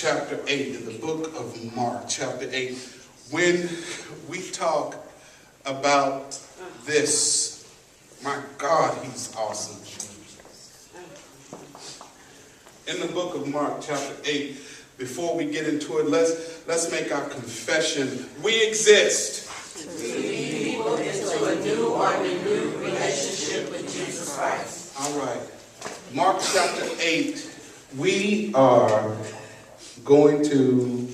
chapter 8, in the book of Mark, chapter 8, when we talk about this, my God, he's awesome. In the book of Mark, chapter 8, before we get into it, let's make our confession. We exist to lead people into a new or renewed relationship with Jesus Christ. All right. Mark chapter 8, we are going to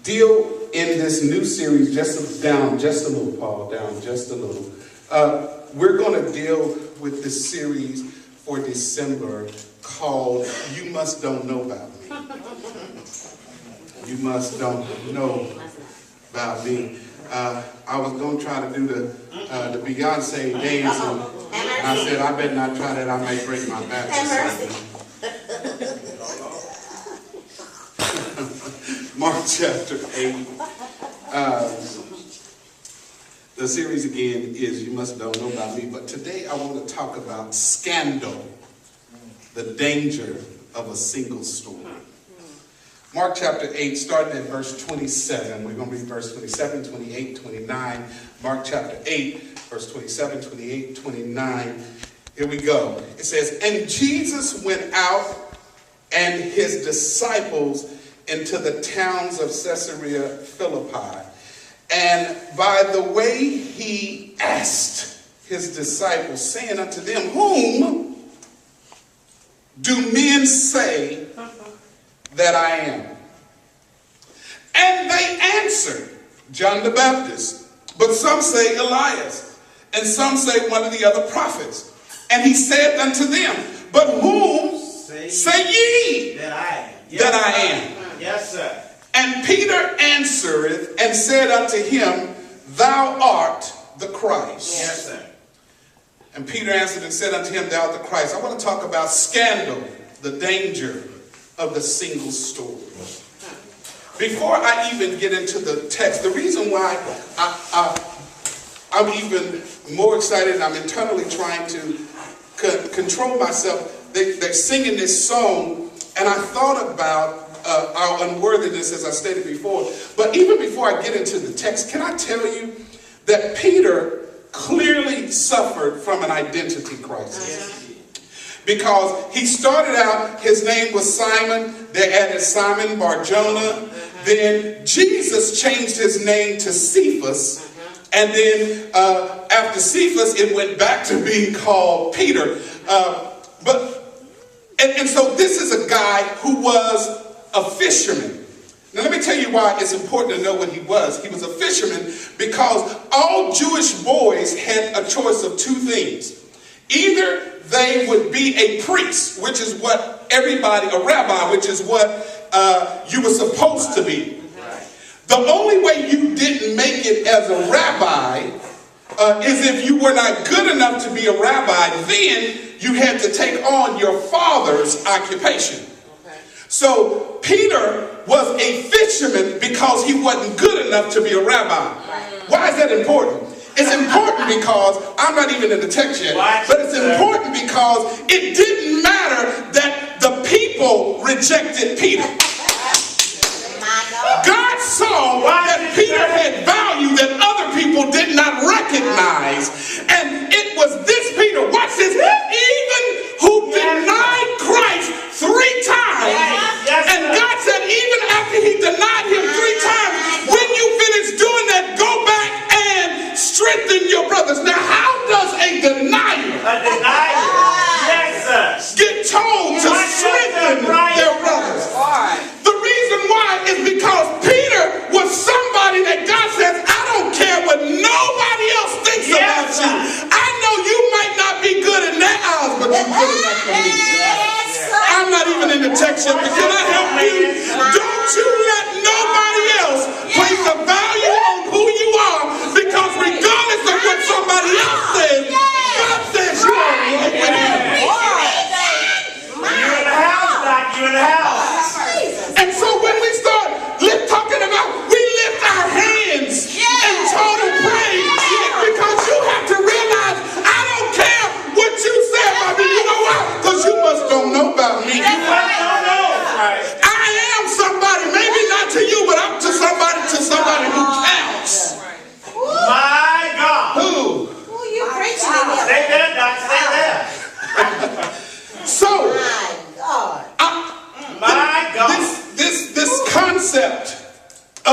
deal in this new series, just a little, Paul, down just a little. We're going to deal with this series for December called You Must Don't Know About Me. You Must Don't Know About Me. I was going to try to do the Beyonce dance, and I said, I better not try that. I might break my back. Mark chapter 8. The series again is You Must Don't Know About Me. But today I want to talk about scandal, the danger of a single story. Mark chapter 8, starting at verse 27. We're going to read verse 27, 28, 29. Mark chapter 8, verse 27, 28, 29. Here we go. It says, and Jesus went out and his disciples into the towns of Caesarea Philippi. And by the way he asked his disciples, saying unto them, whom do men say that I am? And they answered, John the Baptist, but some say Elias, and some say one of the other prophets. And he said unto them, but whom say ye that I am? Yes, sir. And Peter answereth and said unto him, thou art the Christ. Yes, sir. And Peter answered and said unto him, thou art the Christ. I want to talk about scandal, the danger of the single story. Before I even get into the text, the reason why I'm even more excited, I'm internally trying to control myself. They're singing this song, and I thought about our unworthiness, as I stated before. But even before I get into the text, can I tell you that Peter clearly suffered from an identity crisis? Because he started out, his name was Simon. They added Simon Bar-Jonah. Then Jesus changed his name to Cephas. And then after Cephas, it went back to being called Peter. And so this is a guy who was a fisherman. Now let me tell you why it's important to know what he was. He was a fisherman because all Jewish boys had a choice of two things. Either they would be a priest, which is what everybody, a rabbi, which is what you were supposed to be. The only way you didn't make it as a rabbi is if you were not good enough to be a rabbi. Then you had to take on your father's occupation. So Peter was a fisherman because he wasn't good enough to be a rabbi. Why is that important? It's important because, I'm not even in the text yet, but it's important because it didn't matter that the people rejected Peter. God saw that Peter had value that other people did not recognize. And it was this Peter, watch this, even who denied Christ 3 times. And God said, even after he denied him 3 times, when you finish doing that, go back and strengthen your brothers. Now, how does a denier get told to strengthen their brothers? The reason why is because Peter was somebody that God says, I don't care what nobody else thinks about you. I know you might not be good in their eyes, but you're good enough for me. I'm not even in the text yet, but can I help you? Don't you let nobody else place a value on who you are, because regardless of what somebody else says, God says you are right with him. You're in the house, Doc. You're in the house. And so when we start talking about, we lift our hands in total praise, because you have to realize, I don't care what you say about me. You know why? Because you must don't know about me. I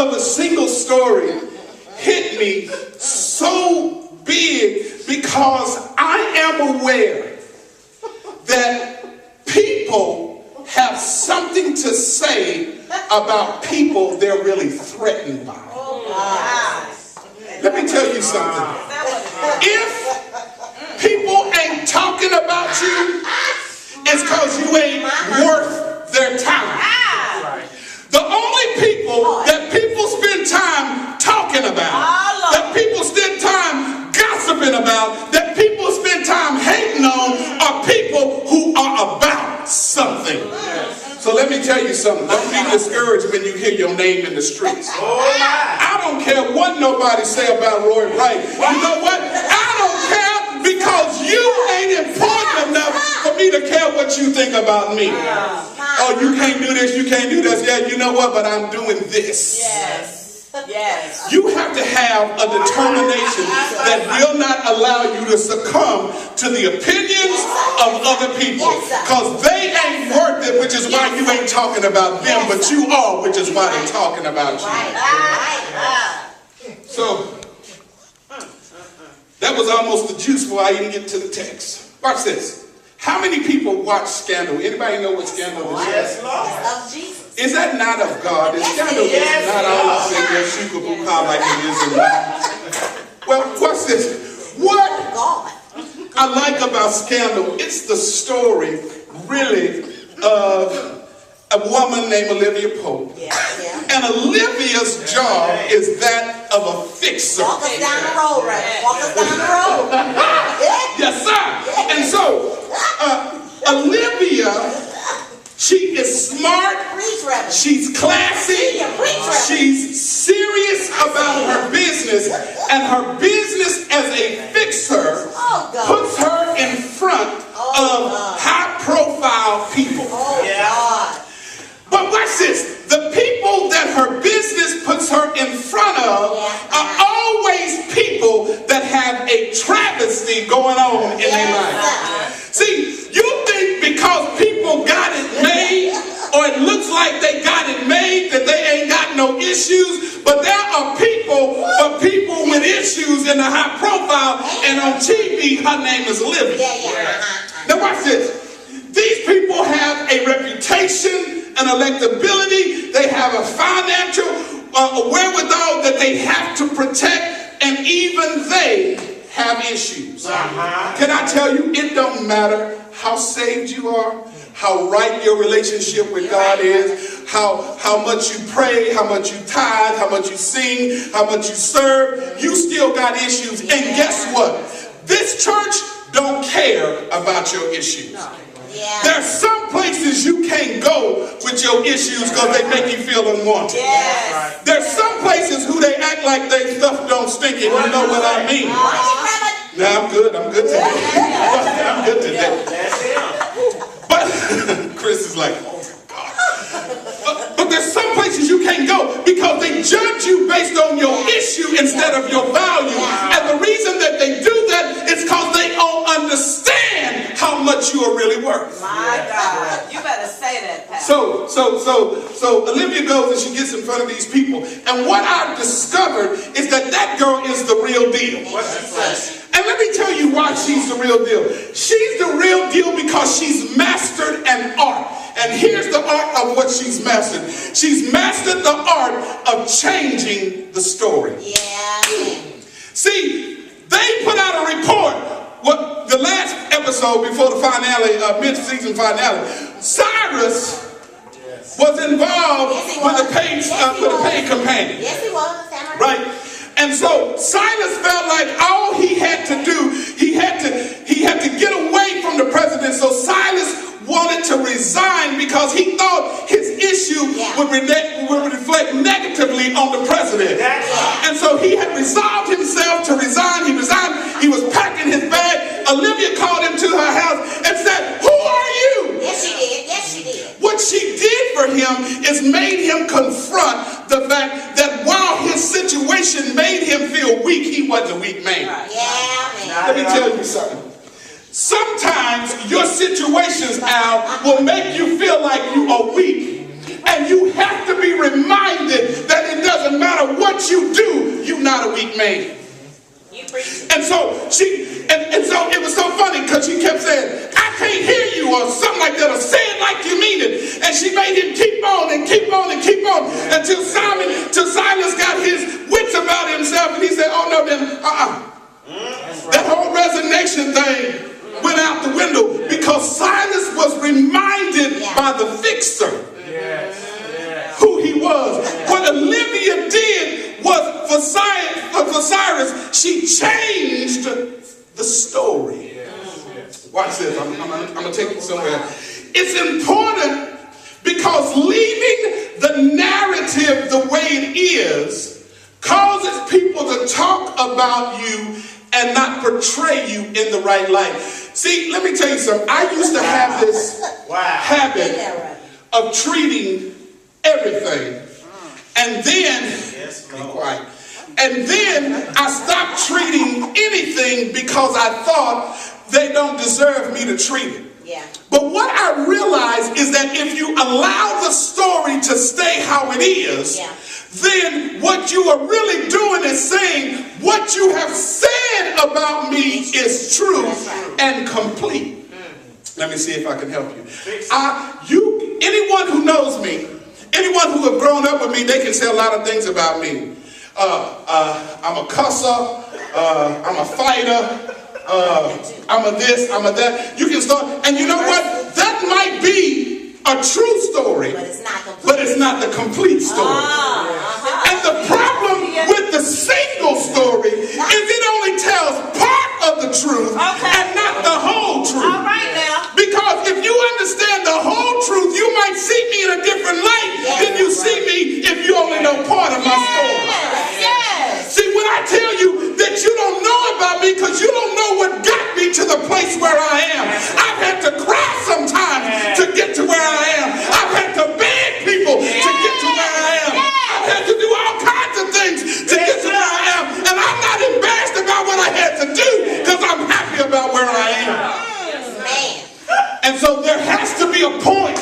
of a single story hit me so big because I am aware that people have something to say about people they're really threatened by. Let me tell you something. If people ain't talking about you, it's because you ain't worth their time. The only people that people spend time talking about, that people spend time gossiping about, that people spend time hating on, are people who are about something. So let me tell you something. Don't be discouraged when you hear your name in the streets. I don't care what nobody say about Roy Wright. You know what? I don't care because you ain't important enough for me to care what you think about me. Oh, you can't do this, you can't do this. Yeah, you know what? But I'm doing this. Yes. You have to have a determination that will not allow you to succumb to the opinions of other people. Because they ain't worth it, which is why you ain't talking about them, but you are, which is why they're talking about you. So, that was almost the juice before I even get to the text. Watch this. How many people watch Scandal? Anybody know what Scandal is? Yes, Lord. Is that not of God? Is Scandal is not all up in your shookabuka like it is in mine? Well, watch this. What I like about Scandal, it's the story, really, of a woman named Olivia Pope. And Olivia's job is that of a fixer. Walk us down the road, right? Walk us down the road. Yes, sir. And so, Olivia, she is smart, she's classy, she's serious about her business, and her business as a fixer puts her in front of high-profile people. But watch this. The people that her business puts her in front of are always people that have a travesty going on in their life. See, you think because people got it made, or it looks like they got it made, that they ain't got no issues, but there are people with issues in the high profile, and on TV, her name is Olivia. Now watch this. These people have a reputation, an electability, they have a financial wherewithal that they have to protect, and even they have issues. Can I tell you, it don't matter how saved you are, how right your relationship with God is, how much you pray, how much you tithe, how much you sing, how much you serve, you still got issues. And guess what? This church don't care about your issues. There's some places you can't go with your issues because they make you feel unwanted. There's some places who they act like their stuff don't stink, and you know what I mean. Now I'm good today. I'm good today. But Chris is like, oh God. But there's some places you can't go because they judge you based on your issue instead of your value. And the reason that they do that is because they don't understand how much you are really worth. My God. You better say that, Pastor. So Olivia goes and she gets in front of these people. And what I've discovered is that girl is the real deal. And let me tell you why she's the real deal. She's the real deal because she's mastered an art. And here's the art of what she's mastered. She's mastered the art of changing the story. See, they put out a report. What the last episode before the finale, mid-season finale, Cyrus was involved with a paid companion. Yes, he was. Right? And so Silas felt like all he had to do, he had to get away from the president. So Silas wanted to resign because he thought his issue would reflect negatively on the president. And so he had resolved himself to resign. He resigned. He was packing his bag. Olivia called him to her house and said, "Who are you?" Yes, she did. Yes, she did. What she did for him is made him confront the fact that while his situation made him feel weak, he wasn't a weak man. Let me tell you something. Sometimes your situations, Al, will make you feel like you are weak. And you have to be reminded that it doesn't weak man. You preach. And so so it was so funny because she kept saying, I can't hear you, or something like that, or say it like you mean it. And she made him keep on and keep on and keep on until Silas got his wits about himself, and he said, oh no, then that whole resignation thing went out the window because Silas was reminded by the fixer who he was. What Olivia did was for Cyrus, she changed the story. Watch this. I'm going to take you somewhere. It's important because leaving the narrative the way it is causes people to talk about you and not portray you in the right light. See, let me tell you something. I used to have this habit of treating everything. And then, be quiet. And then I stopped treating anything because I thought they don't deserve me to treat it. Yeah. But what I realized is that if you allow the story to stay how it is, then what you are really doing is saying what you have said about me is true and complete. Let me see if I can help you. Anyone who knows me, anyone who have grown up with me, they can say a lot of things about me. I'm a cusser, I'm a fighter, I'm a this, I'm a that. You can start, and you know what? That might be a true story, but it's not the complete story. And the problem with the single story is it only tells part of the truth and not the whole truth. All right now. Because if you understand the whole truth, you might see me in a different light than you see me if you only know part of my story. See, when I tell you that you don't know about me because you don't know what got me to the place where I am. I've had to cry sometimes to get to where I am. I've had to beg people to get to where I am. I've had to do all kinds of things to get to where I am. And I'm not embarrassed about what I had to do because I'm happy about where I am. And so there has to be a point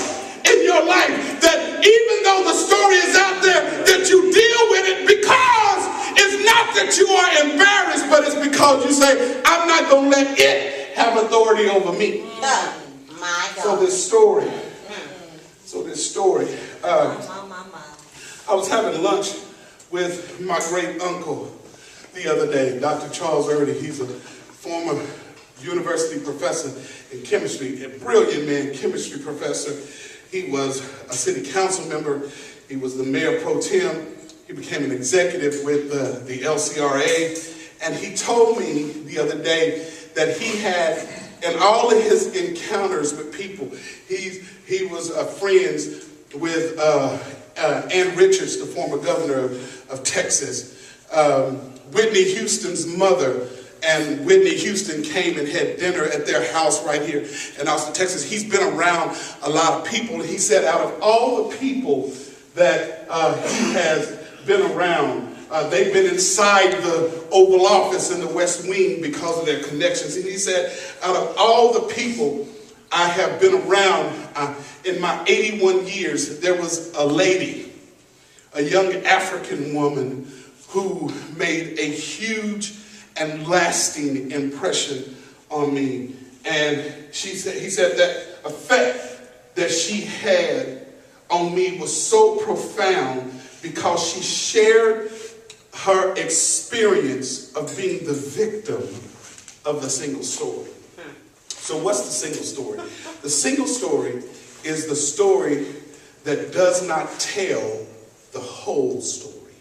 in your life that even though the story is out there, that you deal with it because it's not that you are embarrassed, but it's because you say, I'm not going to let it have authority over me. So this story, I was having lunch with my great uncle the other day, Dr. Charles Erdy. He's a former university professor in chemistry, a brilliant man, chemistry professor. He was a city council member. He was the mayor pro tem. He became an executive with the LCRA. And he told me the other day that he had, in all of his encounters with people, he was friends with Ann Richards, the former governor of Texas, Whitney Houston's mother. And Whitney Houston came and had dinner at their house right here in Austin, Texas. He's been around a lot of people. He said out of all the people that he has been around, they've been inside the Oval Office in the West Wing because of their connections. And he said, out of all the people I have been around in my 81 years, there was a lady, a young African woman who made a huge and lasting impression on me. And he said that effect that she had on me was so profound because she shared her experience of being the victim of the single story. So what's the single story? The single story is the story that does not tell the whole story.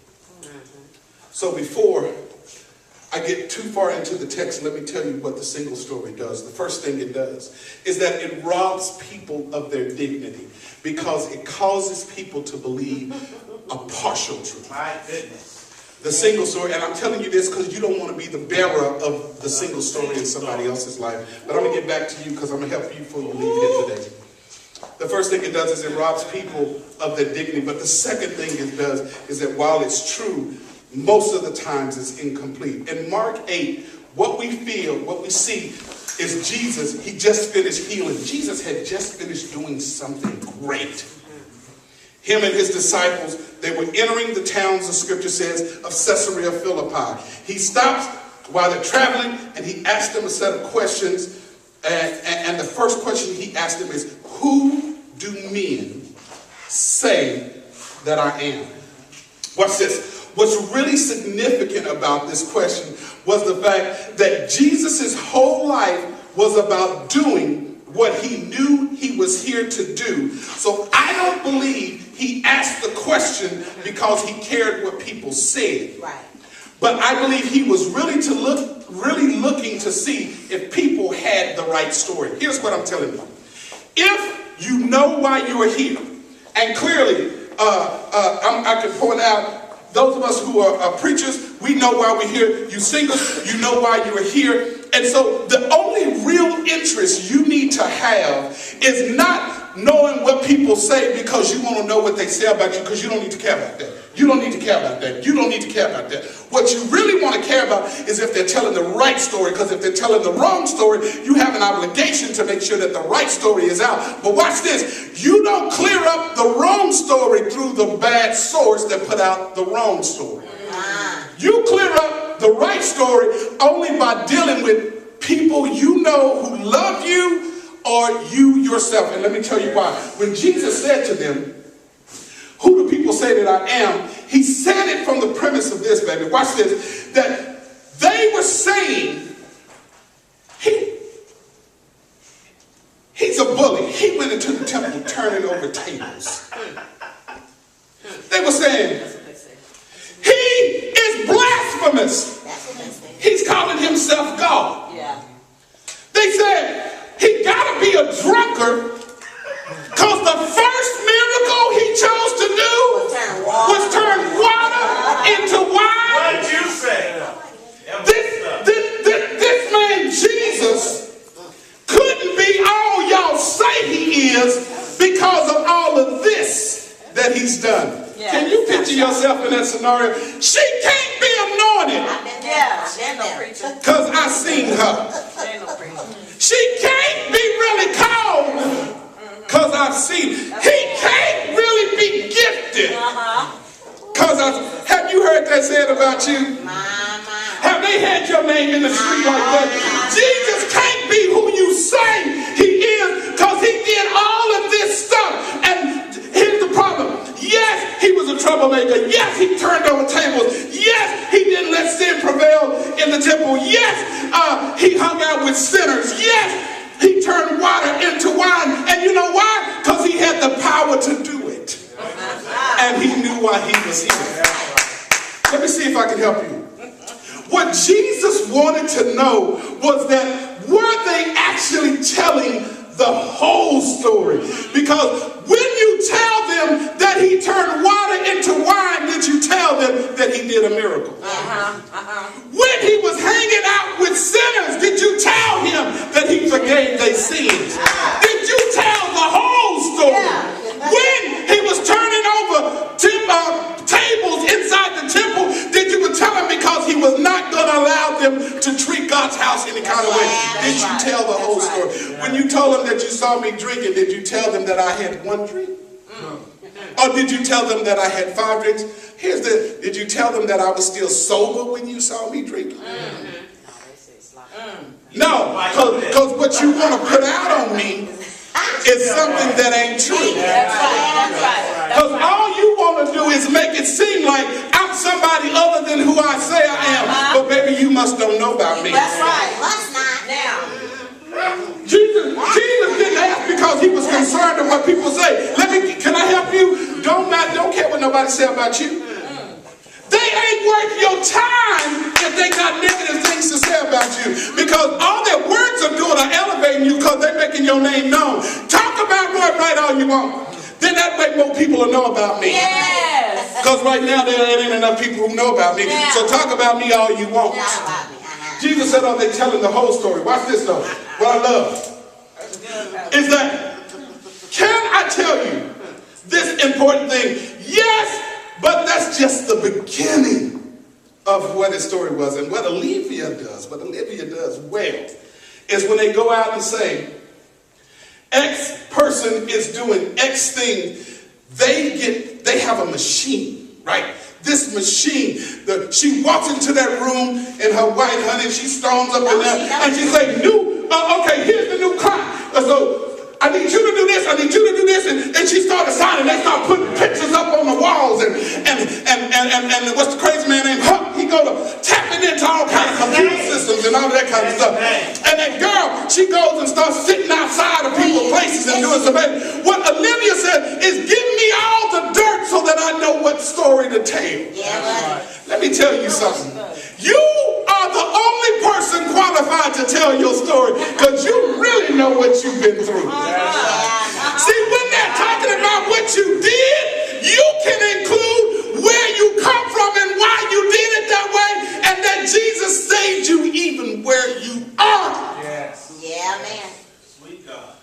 So before I get too far into the text, let me tell you what the single story does. The first thing it does is that it robs people of their dignity because it causes people to believe a partial truth. My goodness. The single story, and I'm telling you this because you don't want to be the bearer of the single story in somebody else's life. But I'm going to get back to you because I'm going to help you before you leave here today. The first thing it does is it robs people of their dignity. But the second thing it does is that while it's true, most of the times it's incomplete. In Mark 8, what we see is Jesus. He just finished healing. Jesus had just finished doing something great. him and his disciples, they were entering the towns, the scripture says, of Caesarea Philippi. He stops while they're traveling, and he asks them a set of questions. And the first question he asked them is, who do men say that I am? Watch this. What's really significant about this question was the fact that Jesus' whole life was about doing what he knew he was here to do. So I don't believe he asked the question because he cared what people said. Right. But I believe he was really looking to see if people had the right story. Here's what I'm telling you. If you know why you are here, and clearly I can point out, those of us who are preachers, we know why we're here. You singers, you know why you are here. And so the only real interest you need to have is not knowing what people say because you want to know what they say about you, because you don't need to care about that. You don't need to care about that. You don't need to care about that. What you really want to care about is if they're telling the right story, because if they're telling the wrong story, you have an obligation to make sure that the right story is out. But watch this. You don't clear up the wrong story through the bad source that put out the wrong story. You clear up the right story only by dealing with people you know who love you or you yourself. And let me tell you why. When Jesus said to them, who do people say that I am? He said it from the premise of this, baby. Watch this. That they were saying, he's a bully. He went into the temple turning over tables. They were saying, he is blasphemous. He's calling himself God. Yeah. They said, he got to be a drunkard because the first miracle he chose to do was turn water into wine. What did you say? This man Jesus couldn't be all y'all say he is because of all of this that he's done. Yeah, can you picture yourself in that scenario? She can't be anointed. Yeah, there's no preacher. Because I seen her. There's no preacher. She can't be really called because I've seen. He can't really be gifted because have you heard that said about you? Have they had your name in the street like that? Jesus can't be who you say he is because he did all of this stuff. And here's the problem. Yes, he was a troublemaker. Yes, he turned over tables. Yes, he didn't let sin prevail in the temple. Yes, he hung out with sinners. Yes, he turned water into wine. And you know why? Because he had the power to do it. And he knew why he was here. Let me see if I can help you. What Jesus wanted to know was that were they actually telling the whole story? Because when you tell them that he turned water into wine, did you tell them that he did a miracle? When he was hanging out with sinners, did you tell him that he forgave their sins? Did you tell the whole story? When he was turning over tables inside the temple, did you tell him because he was not going to allow them to treat God's house any kind of way? Did you tell the whole story? When you told them that you saw me drinking, did you tell them that I had one drink? Or did you tell them that I had 5 drinks? Did you tell them that I was still sober when you saw me drinking? No, because what you want to put out on me is something that ain't true. Because all you want to do is make it seem like I'm somebody other than who I say I am. But baby, you must don't know about me. That's right. Let's not now. Jesus didn't ask because he was concerned of what people say. Can I help you? Don't care what nobody say about you. They ain't worth your time if they got negative things to say about you. Because all their words are doing are elevating you because they're making your name known. Talk about Roy Bright all you want. Then that way more people will know about me. Yes. Because right now there ain't enough people who know about me. Yeah. So talk about me all you want. Jesus said, are they telling the whole story? Watch this though. What I love is that, can I tell you this important thing? Yes, but that's just the beginning of what his story was. And what Olivia does well, is when they go out and say, X person is doing X thing, they have a machine, right? This machine, she walks into that room in her white honey, she storms up in there, and she say, okay, here's the new car. So I need you to do this, I need you to do this, and she started signing. They start putting pictures up on the walls, and what's the crazy man named Huck? He go to tapping into all kinds of computer systems and all that kind of stuff. And that girl, she goes and starts sitting outside of people's places and doing something. What Olivia said is, give me all the dirt so that I know what story to tell. Let me tell you something. You are the only person qualified to tell your story, because you really know what you've been through. See, when they're talking about what you did, you can include where you come from and why you did it that way, and that Jesus saved you even where you are. Yes. Yeah, man. Sweet God.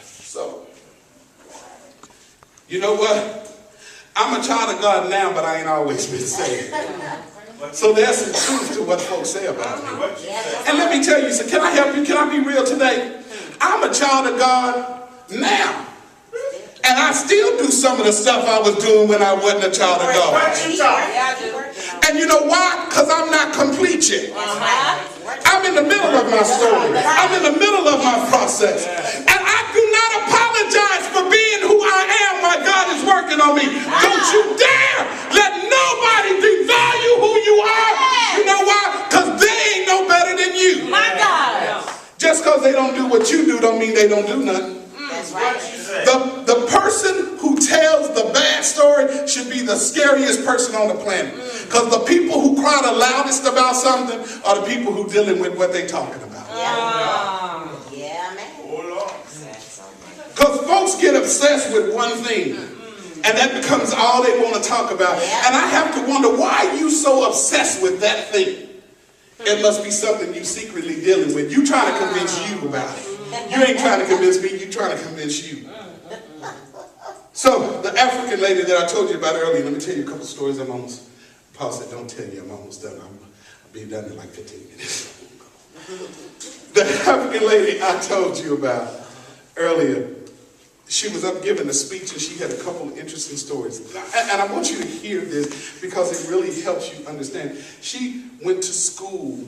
So, you know what? I'm a child of God now, but I ain't always been saved. So there's some truth to what folks say about me. And let me tell you, so can I help you? Can I be real today? I'm a child of God now. And I still do some of the stuff I was doing when I wasn't a child of God. And you know why? Because I'm not complete yet. I'm in the middle of my story. I'm in the middle of my process. And I do not apologize for being who I am while God is working on me. Don't you dare let nobody devalue who you are. You know why? Because they ain't no better than you. My God. Just because they don't do what you do don't mean they don't do nothing. That's right. The person who tells the bad story should be the scariest person on the planet. Because the people who cry the loudest about something are the people who dealing with what they talking about. Yeah, man. Because folks get obsessed with one thing, and that becomes all they want to talk about. And I have to wonder, why are you so obsessed with that thing? It must be something you secretly dealing with. You trying to convince you about it. You ain't trying to convince me, you trying to convince you. So, the African lady that I told you about earlier, let me tell you a couple stories. I'm almost, Paul said, don't tell you I'm almost done. I'll be done in like 15 minutes. The African lady I told you about earlier, she was up giving a speech and she had a couple of interesting stories. And I want you to hear this because it really helps you understand. She went to school.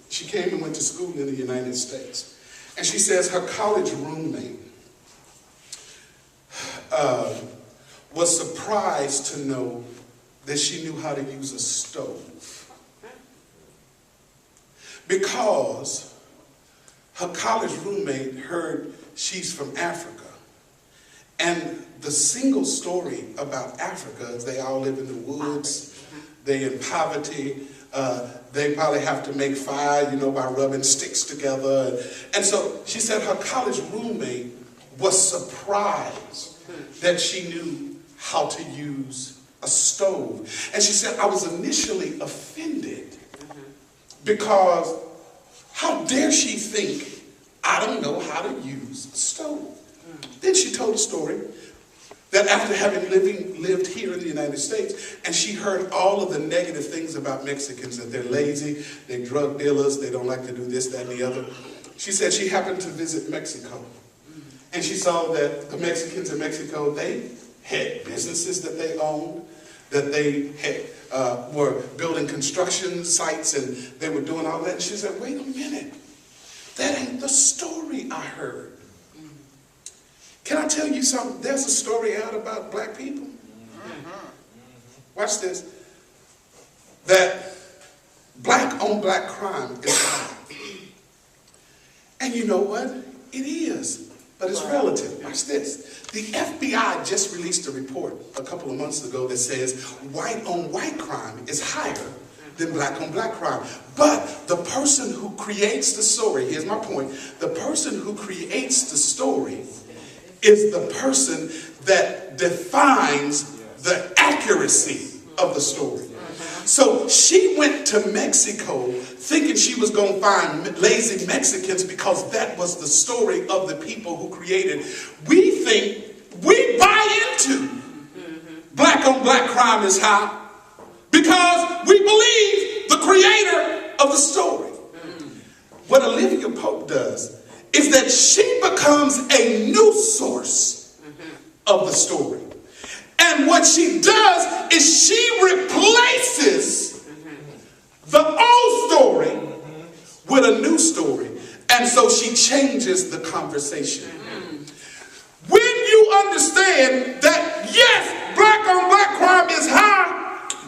She came and went to school in the United States. And she says her college roommate was surprised to know that she knew how to use a stove. Because her college roommate heard she's from Africa. And the single story about Africa is they all live in the woods, they're in poverty, they probably have to make fire, by rubbing sticks together. And so she said her college roommate was surprised that she knew how to use a stove. And she said, I was initially offended because how dare she think I don't know how to use a stove. Then she told a story that after having lived here in the United States, and she heard all of the negative things about Mexicans, that they're lazy, they're drug dealers, they don't like to do this, that, and the other. She said she happened to visit Mexico. And she saw that the Mexicans in Mexico, they had businesses that they owned, that they had, were building construction sites, and they were doing all that. And she said, wait a minute, that ain't the story I heard. Can I tell you something? There's a story out about black people. Watch this. That black on black crime is high. And you know what? It is. But it's relative. Watch this. The FBI just released a report a couple of months ago that says white on white crime is higher than black on black crime. But the person who creates the story, here's my point, the person who creates the story is the person that defines the accuracy of the story. So she went to Mexico thinking she was going to find lazy Mexicans because that was the story of the people who created. We think, we buy into black on black crime is high because we believe the creator of the story. What Olivia Pope does is that she becomes a new source of the story. And what she does is she replaces the old story with a new story. And so she changes the conversation. When you understand that, yes, black on black crime is high,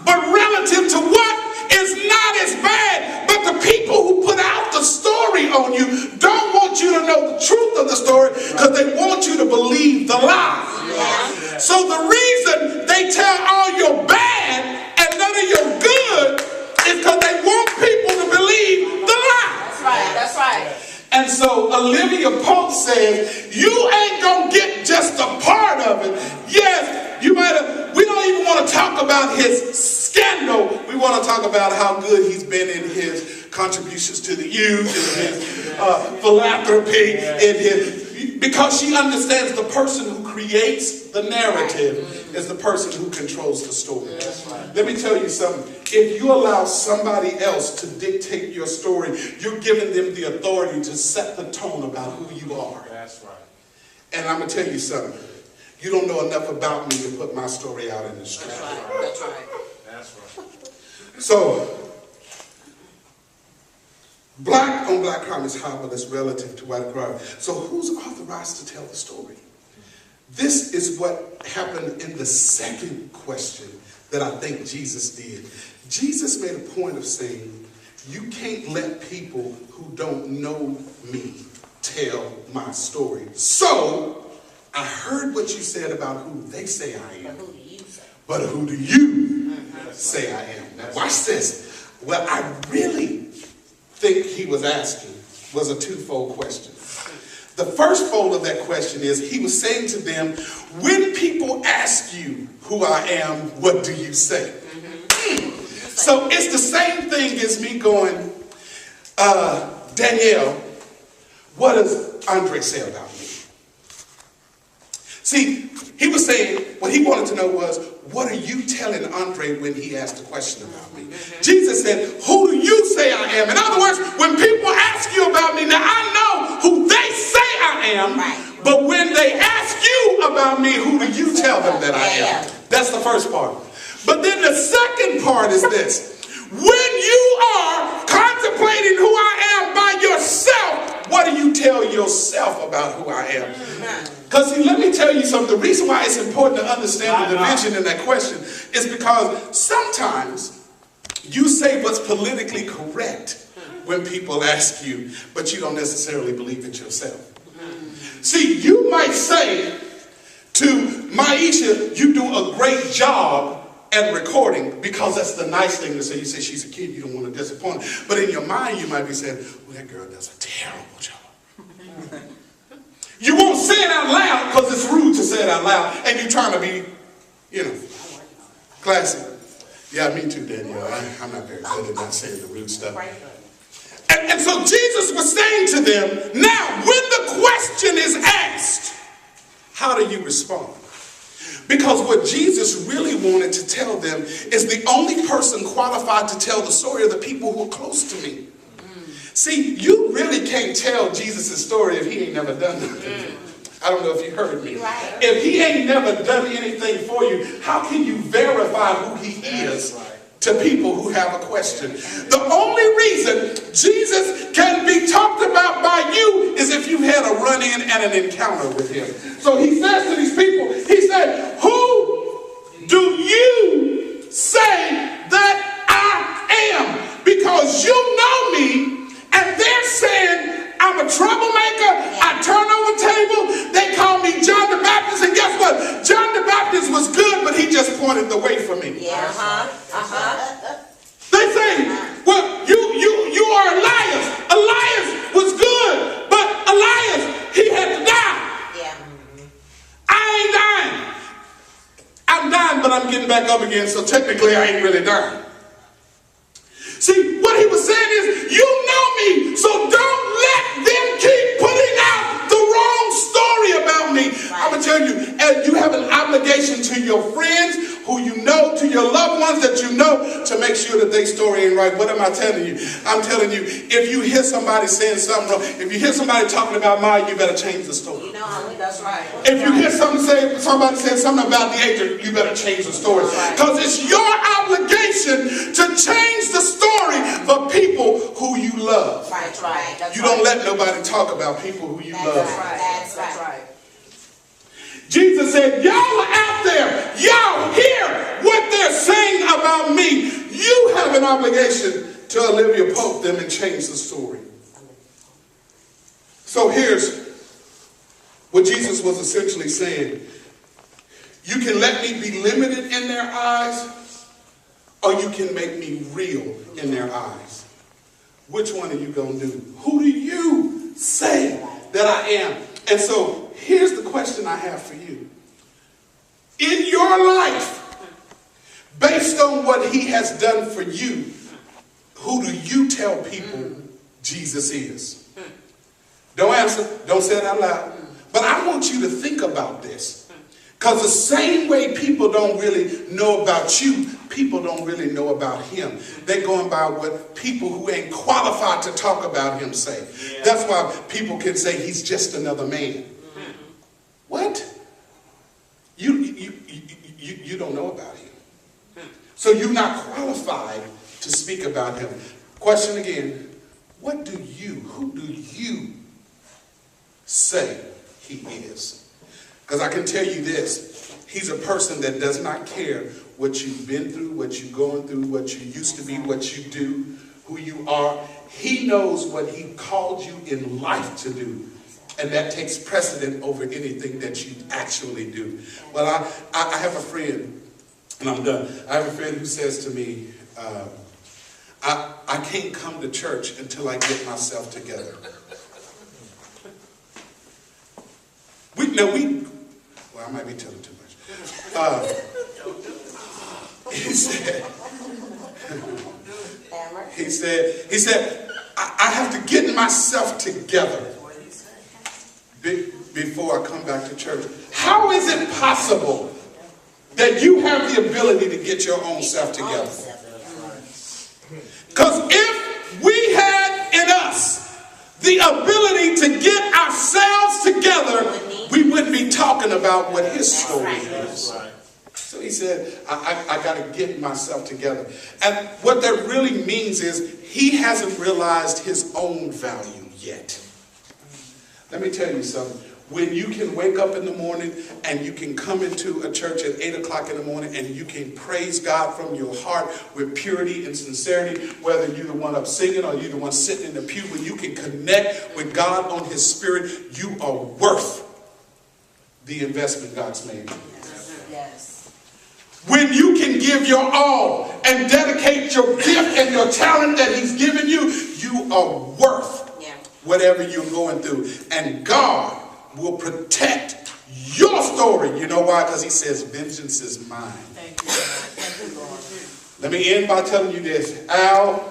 but relative to what is not as bad. But the people who put out the story on you don't want you to know the truth of the story because they want you to believe the lie. Yeah. So the reason they tell all your bad and none of your good is because they want people to believe the lie. That's right. That's right. And so Olivia Pope says, you ain't going to get just a part of it. Yes, you might have, we don't even want to talk about his scandal. We want to talk about how good he's been in his contributions to the youth, in his philanthropy, in his, because she understands the person who creates the narrative is the person who controls the story. Let me tell you something. If you allow somebody else to dictate your story, you're giving them the authority to set the tone about who you are. That's right. And I'm going to tell you something. You don't know enough about me to put my story out in the street. That's right. That's right. That's right. So, black on black crime is high, but it's relative to white crime. So who's authorized to tell the story? This is what happened in the second question that I think Jesus did. Jesus made a point of saying, you can't let people who don't know me tell my story. So, I heard what you said about who they say I am. But who do you say? But who do you say I am? Now watch this. What I really think he was asking was a twofold question. The first fold of that question is he was saying to them, when people ask you who I am, what do you say? So it's the same thing as me going, Danielle, what does Andre say about me? See, he was saying, what he wanted to know was, what are you telling Andre when he asked a question about me? Jesus said, who do you say I am? In other words, when people ask you about me, now I know who they say I am, but when they ask you about me, who do you tell them that I am? That's the first part. But then the second part is this. When you are contemplating who I am by yourself, what do you tell yourself about who I am? Because see, let me tell you something. The reason why it's important to understand the division in that question is because sometimes you say what's politically correct when people ask you, but you don't necessarily believe it yourself. See, you might say to Maisha, you do a great job at recording, because that's the nice thing to say. You say she's a kid, you don't want to disappoint her. But in your mind, you might be saying, well, that girl does a terrible job. You won't say it out loud because it's rude to say it out loud, and you're trying to be, classy. Yeah, me too, Danielle. I'm not very good at not saying the rude stuff. And so Jesus was saying to them, now, when the question is asked, how do you respond? Because what Jesus really wanted to tell them is the only person qualified to tell the story are the people who are close to me. See, you really can't tell Jesus' story if he ain't never done nothing. I don't know if you heard me. If he ain't never done anything for you, how can you verify who he is to people who have a question? The only reason Jesus can be talked about by you is if you've had a run-in and an encounter with him. So he says to these people, he said, who do you say that I am? Because you know me, and they're saying I'm a troublemaker. I turn over table. They call me John the Baptist. And guess what? John the Baptist was good, but he just pointed the way for me. They say, well, you are Elias. Elias was good, but Elias, he had to die. I ain't dying. I'm dying, but I'm getting back up again, so technically I ain't really dying. See, what he was saying is, you know me, so don't let them keep putting out the wrong story about me. I'm going to tell you, and you have an obligation to your friends, who you know, to your loved ones that you know, to make sure that their story ain't right. What am I telling you? I'm telling you, if you hear somebody saying something wrong, if you hear somebody talking about mine, you better change the story. No, that's right. If you hear somebody say something about the age, you better change the story. Because it's your obligation to change the story for people who you love. That's right. That's You don't let nobody talk about people who you love. That's right. Jesus said, y'all are out there. Y'all hear what they're saying about me. You have an obligation to Olivia Pope them and change the story. So here's what Jesus was essentially saying. You can let me be limited in their eyes, or you can make me real in their eyes. Which one are you going to do? Who do you say that I am? And so here's the question I have for you. In your life, based on what he has done for you, who do you tell people Jesus is? Don't answer. Don't say it out loud. But I want you to think about this. Because the same way people don't really know about you, people don't really know about him. They're going by what people who ain't qualified to talk about him say. Yeah. That's why people can say he's just another man. What? You don't know about him. So you're not qualified to speak about him. Question again. Who do you say he is? Because I can tell you this. He's a person that does not care what you've been through, what you're going through, what you used to be, what you do, who you are. He knows what he called you in life to do. And that takes precedent over anything that you actually do. Well, I have a friend, and I'm done. I have a friend who says to me, I can't come to church until I get myself together. Well, I might be telling too much. He said, I have to get myself together before I come back to church. How is it possible that you have the ability to get your own self together? Because if we had in us the ability to get ourselves together, we wouldn't be talking about what his story is. So he said, I got to get myself together. And what that really means is he hasn't realized his own value yet. Let me tell you something. When you can wake up in the morning and you can come into a church at 8 o'clock in the morning and you can praise God from your heart with purity and sincerity, whether you're the one up singing or you're the one sitting in the pew, when you can connect with God on his spirit, you are worth the investment God's made. Yes. When you can give your all and dedicate your gift and your talent that he's given you, you are worth whatever you're going through. And God will protect your story. You know why? Because he says, vengeance is mine. Thank you. Thank you, Lord. Let me end by telling you this. Al,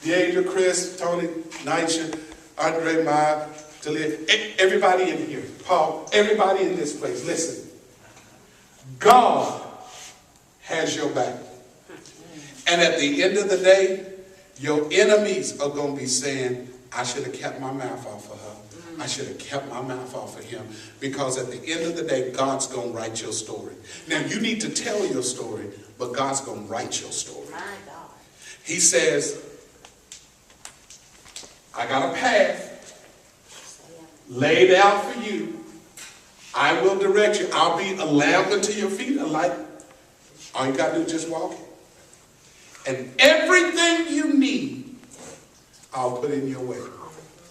Deidre, Chris, Tony, Nisha, Andre, Maya, Talia, everybody in here, Paul, everybody in this place, listen. God has your back. And at the end of the day, your enemies are going to be saying, I should have kept my mouth off of her. I should have kept my mouth off of him. Because at the end of the day, God's going to write your story. Now, you need to tell your story, but God's going to write your story. My God. He says, I got a path laid out for you. I will direct you. I'll be a lamp unto your feet, a light. All you got to do is just walk it. And everything you need, I'll put in your way.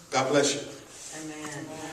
God bless you.